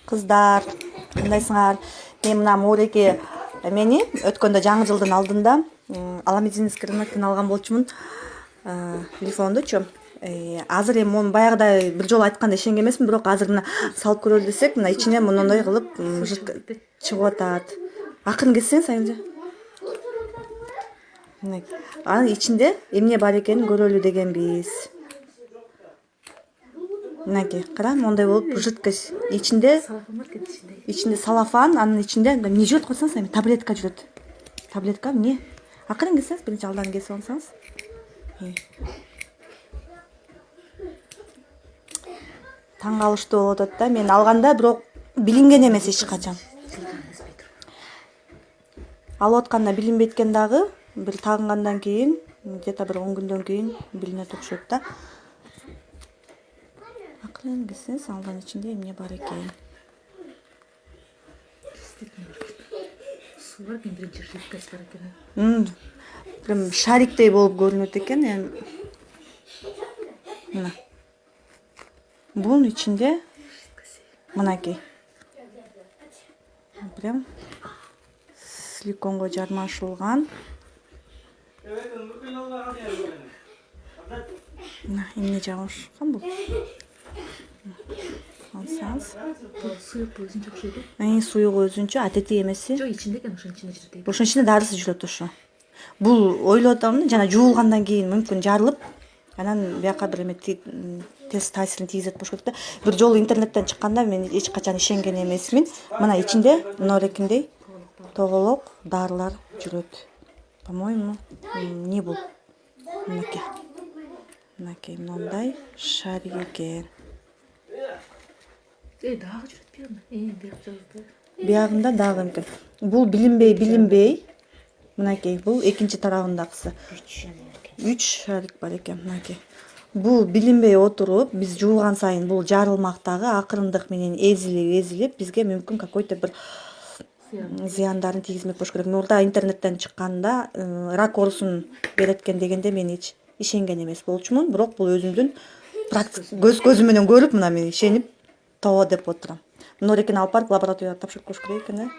Кыздар, кандайсыңар? Мен мына Мореке мени өткөндө жаңы жылдын алдында Аламединский рыноктон алган болчумун телефондучу. Азыр эми мону баягыдай бир жолу айтканда ишенген эмесмин, бирок азыр мына салып көрөлү десек, мына ичине мындай кылып чыгып атат. Акырын кетсеңиз Айылжа. Анын ичинде эмне бар экенин көрөлү дегенбиз. Мынакей, кара, мондай болуп жидкость. Ичинде салафан, анын ичинде эмне жүрөт койсоңуз, эми таблетка жүрөт. Таблетка эмне? Акырын кетсеңиз, биринчи алдан кесип алсаңыз. Таң калыштуу болуп атат да. Мен алганда бирок билинген эмес эч качан. Алып атканда билинбейт экен дагы, бир тагынгандан кийин, где-то бир 10 күндөн кийин билинет окшойт да. Акырын кетсеңиз, алдан ичинде эмне бар экен. Суу бар экен, биринчи жидкость бар экен. Прям шариктей болуп көрүнөт экен. Мына. Бунун ичинде мынакей. Прям силиконго жармашылган. Эмне жабышкан бул? Алсаңыз. Суюк өзүнчө окшойт. Суюгу өзүнчө, а тети эмеси? Жок, ичинде экен, ошонун ичинде жүрөт. Ошонун ичинде дарысы жүрөт ошо. Бул ойлоп атам, жана жуулгандан кийин мүмкүн жарылып, анан бияка бир эме терс таасирин тийгизет болуш керек да. Бир жолу интернеттен чыкканда мен эч качан ишенген эмесмин. Мына ичинде норекиндей тоголок дарылар жүрөт. По-моему, эмне бул? Мынакей. Мынакей мындай шарик экен. Дагы жүрөт биягында. Биягында дагы экен. Бул билинбей. Мынакей, бул экинчи тарабындагысы. 3 шарик бар экен, мынакей. Бул билинбей отуруп, биз жуулган сайын бул жарылмактагы акырындык менен эзилип, бизге мүмкүн какой-то бир зыяндарын тийгизмек болуш керек. Мурда интернеттен чыкканда рак оорусун берет экен дегенде мен эч ишенген эмес болчумун, бирок бул өзүмдүн көзүм менен көрүп, мына мен ишенип тоо деп отурам. Норекини алып барып лабораторияга тапшырып коюш керек экен,